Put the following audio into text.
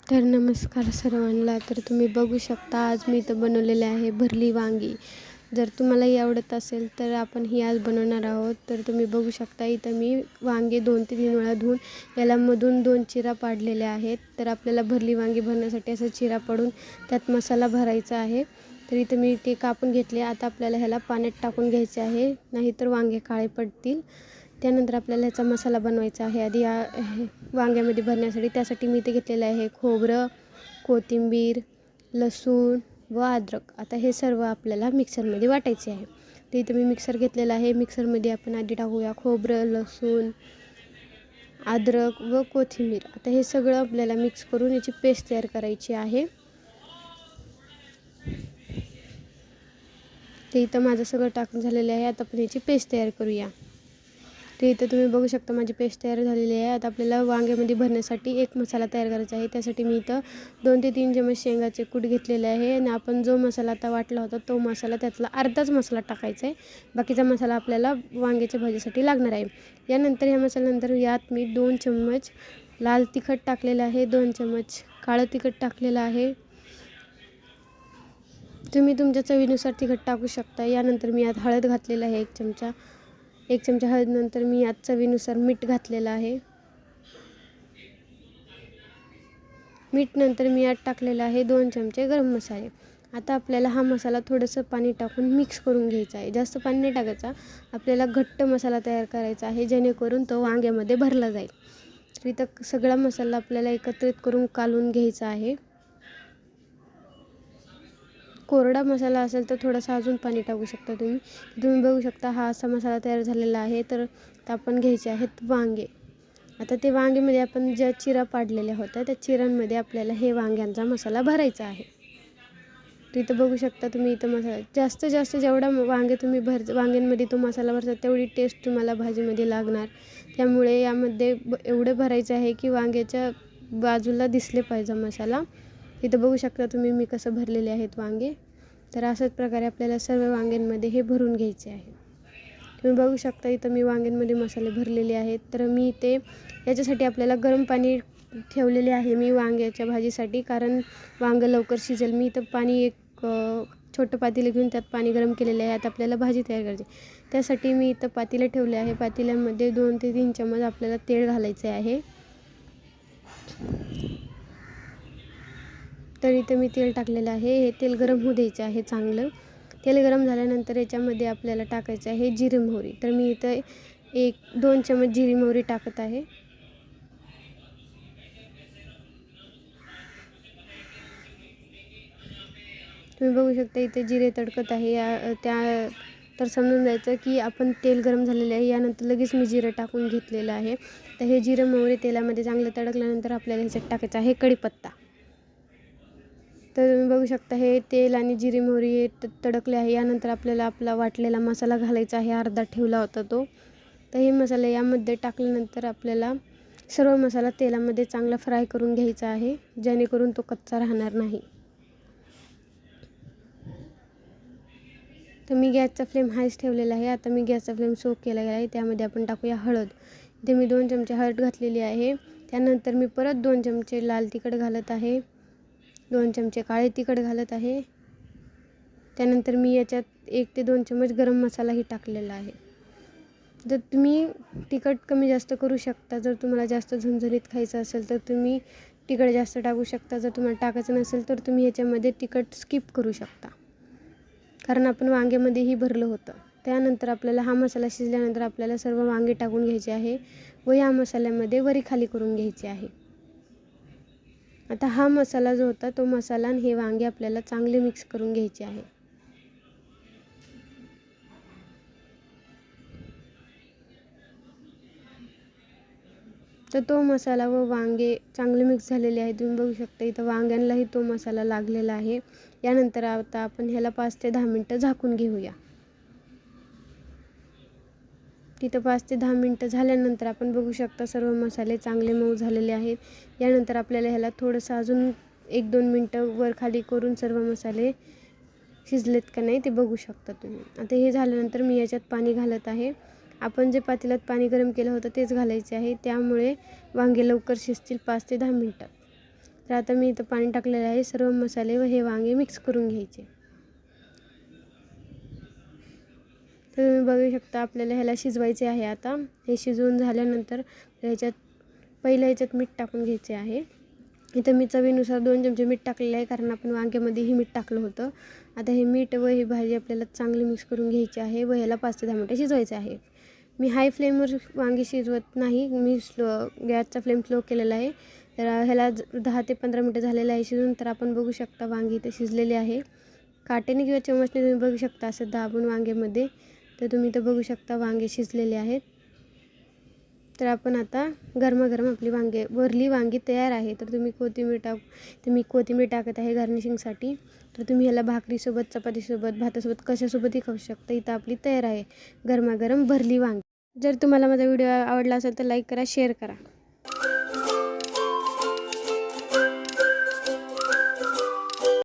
तर नमस्कार सर्वांना. तर तुम्ही बघू शकता आज मी इथं बनवलेले आहे भरली वांगी. जर तुम्हालाही आवडत असेल तर आपण ही आज बनवणार आहोत. तर तुम्ही बघू शकता इथं मी वांगे 2 ते 3 वेळा धुवून याला मधून 2 चिरा पाडलेल्या आहेत. तर आपल्याला भरली वांगी भरण्यासाठी असं चिरा पाडून त्यात मसाला भरायचा आहे. तर इथं मी ते कापून घेतले. आता आपल्याला ह्याला पाण्यात टाकून घ्यायचे आहे, नाहीतर वांगे काळे पडतील. त्यानंतर आपल्याला ह्याचा मसाला बनवायचा आहे. आधी वांग्यामध्ये भरण्यासाठी त्यासाठी मी इथे घेतलेलं आहे खोबरं, कोथिंबीर, लसूण व अद्रक. आता हे सर्व आपल्याला मिक्सरमध्ये वाटायचे आहे. तर इथं मी मिक्सर घेतलेला आहे. मिक्सरमध्ये आपण आधी टाकूया खोबरं, लसूण, अद्रक व कोथिंबीर. आता हे सगळं आपल्याला मिक्स करून याची पेस्ट तयार करायची आहे. ते इथं माझं सगळं टाकून झालेलं आहे. आता आपण याची पेस्ट तयार करूया. तर इथं तुम्ही बघू शकता माझी पेस्ट तयार झालेली आहे. आता आपल्याला वांग्यामध्ये भरण्यासाठी एक मसाला तयार करायचा आहे. त्यासाठी मी इथं 2 ते 3 चमचे शेंगाचे कूट घेतलेले आहे आणि आपण जो मसाला आता वाटला होता तो मसाला त्यातला अर्धाच मसाला टाकायचा आहे. बाकीचा मसाला आपल्याला वांग्याच्या भाजीसाठी लागणार आहे. यानंतर ह्या मसाल्यानंतर यात मी 2 चम्मच लाल तिखट टाकलेलं आहे, 2 चम्मच काळं तिखट टाकलेलं आहे. तुम्ही तुमच्या चवीनुसार तिखट टाकू शकता. यानंतर मी यात हळद घातलेलं आहे 1 चमचा हळदनंतर मी यात चवीनुसार मीठ घातलेलं आहे. मीठ नंतर मी यात टाकलेलं आहे 2 चमचे गरम मसाले. आता आपल्याला हा मसाला थोडंसं पाणी टाकून मिक्स करून घ्यायचा आहे. जास्त पाणी नाही टाकायचा. आपल्याला घट्ट मसाला तयार करायचा आहे जेणेकरून तो वांग्यामध्ये भरला जाईल. तर इथं सगळा मसाला आपल्याला एकत्रित करून कालवून घ्यायचा आहे. कोरडा मसाला असेल तर थोडंसं अजून पाणी टाकू शकता तुम्ही. तुम्ही बघू शकता हा असा मसाला तयार झालेला आहे. तर आपण घ्यायचे आहेत वांगे. आता ते वांग्यामध्ये आपण ज्या चिरा पाडलेल्या होत्या त्या चिरांमध्ये आपल्याला हे वांग्यांचा मसाला भरायचा आहे. तर इथं बघू शकता तुम्ही इथं मसाला जास्तीत जास्त जेवढा वांगे तुम्ही वांग्यांमध्ये तो मसाला भरता तेवढी टेस्ट तुम्हाला भाजीमध्ये लागणार. त्यामुळे यामध्ये एवढं भरायचं आहे की वांग्याच्या बाजूला दिसले पाहिजे मसाला. इथं बघू शकता तुम्ही मी कसं भरलेले आहेत वांगे. तर अशाच प्रकारे आपल्याला सर्व वांग्यांमध्ये हे भरून घ्यायचे आहे. तुम्ही बघू शकता इथं मी वांग्यांमध्ये मसाले भरलेले आहेत. तर मी ते याच्यासाठी आपल्याला गरम पाणी ठेवलेले आहे मी वांग्याच्या भाजीसाठी, कारण वांगं लवकर शिजेल. मी इथं पाणी एक छोटं पातेलं घेऊन त्यात पाणी गरम केलेलं आहे. आता आपल्याला भाजी तयार करायची. त्यासाठी मी इथं पातेलं ठेवले आहे. पातेल्यामध्ये 2 ते 3 चम्मच आपल्याला तेल घालायचे आहे. तर इथं मी तेल टाकलेलं आहे. हे तेल गरम होऊ द्यायचं आहे चांगलं. तेल गरम झाल्यानंतर याच्यामध्ये आपल्याला टाकायचं आहे जिरी मोहरी. तर मी इथं 1-2 चम्मच जिरी मोहरी टाकत आहे. तुम्ही बघू शकता इथे जिरे तडकत आहे. तर समजून जायचं की आपण तेल गरम झालेलं आहे. यानंतर लगेच मी जिरं टाकून घेतलेलं आहे. तर हे जिरं मोहरी तेलामध्ये चांगलं तडकल्यानंतर आपल्याला ह्याच्यात टाकायचं आहे कढीपत्ता. तर तुम्ही बघू शकता हे तेल आणि जिरी मोहरी हे तडकले आहे. यानंतर आपल्याला आपला वाटलेला मसाला घालायचा आहे, अर्धा ठेवला होता तो. तर हे मसाला यामध्ये टाकल्यानंतर आपल्याला सर्व मसाला तेलामध्ये चांगला फ्राय करून घ्यायचा आहे, जेणेकरून तो कच्चा राहणार नाही. तर मी गॅसचा फ्लेम हायच ठेवलेला आहे. आता मी गॅसचा फ्लेम स्लो केला गेला आहे. त्यामध्ये आपण टाकूया हळद. इथे मी 2 चमचे हळद घातलेली आहे. त्यानंतर मी परत 2 चमचे लाल तिखट घालत आहे, 2 चमचे काळे तिखट घालत आहे. त्यानंतर मी याच्यात 1 ते 2 चमच गरम मसालाही टाकलेला आहे. जर तुम्ही तिखट कमी जास्त करू शकता. जर तुम्हाला जास्त झणझणीत खायचं असेल तर तुम्ही तिखट जास्त टाकू शकता. जर तुम्हाला टाकायचं नसेल तर तुम्ही याच्यामध्ये तिखट स्किप करू शकता, कारण आपण वांग्यामध्येही भरलं होतं. त्यानंतर आपल्याला हा मसाला शिजल्यानंतर आपल्याला सर्व वांगे टाकून घ्यायचे आहे व या मसाल्यामध्ये वरी खाली करून घ्यायचे आहे. आता हा मसाला जो होता तो मसाला आणि हे वांगे आपल्याला चांगले मिक्स करून घ्यायचे आहे. तर तो मसाला व वांगे चांगले मिक्स झालेले आहे. तुम्ही बघू शकता इथं वांग्यांनाही तो मसाला लागलेला आहे. यानंतर आता आपण ह्याला 5 ते 10 मिनटं झाकून घेऊया. तिथं 5 ते 10 मिनटं झाल्यानंतर आपण बघू शकता सर्व मसाले चांगले मऊ झालेले आहेत. यानंतर आपल्याला ह्याला थोडंसं अजून 1-2 मिनटं वर खाली करून सर्व मसाले शिजलेत का नाही ते बघू शकता तुम्ही. आता हे झाल्यानंतर मी याच्यात पाणी घालत आहे. आपण जे पातेल्यात पाणी गरम केलं होतं तेच घालायचे आहे, त्यामुळे वांगे लवकर शिजतील 5 ते 10 मिनटात. तर आता मी इथं पाणी टाकलेलं आहे. सर्व मसाले व हे वांगे मिक्स करून घ्यायचे. तर तुम्ही बघू शकता आपल्याला ह्याला शिजवायचे आहे. आता हे शिजवून झाल्यानंतर ह्याच्यात मीठ टाकून घ्यायचे आहे. इथं मी चवीनुसार 2 चमचे मीठ टाकलेलं आहे, कारण आपण वांग्यामध्येही मीठ टाकलं होतं. आता हे मीठ व ही भाजी आपल्याला चांगली मिक्स करून घ्यायची आहे व ह्याला 5 ते 10 मिनटं शिजवायचं आहे. मी हाय फ्लेमवर वांगी शिजवत नाही, मी गॅसचा फ्लेम स्लो केलेला आहे. तर ह्याला 10 ते 15 मिनटं झालेलं आहे शिजून. तर आपण बघू शकता वांगी इथे शिजलेली आहे. काटेने किंवा चमचने तुम्ही बघू शकता असं दाबून वांग्यामध्ये. तर तुम्ही इथं बघू शकता वांगे शिजलेले आहेत. तर आपण आता गरमागरम आपली भरली वांगी तयार आहे. तर तुम्ही कोथिंबीर टाकत आहे गार्निशिंगसाठी. तर तुम्ही ह्याला भाकरीसोबत, चपातीसोबत, भातासोबत कशासोबतही खाऊ शकता. इथं आपली तयार आहे गरमागरम भरली वांगी. जर तुम्हाला माझा व्हिडिओ आवडला असेल तर लाईक करा, शेअर करा.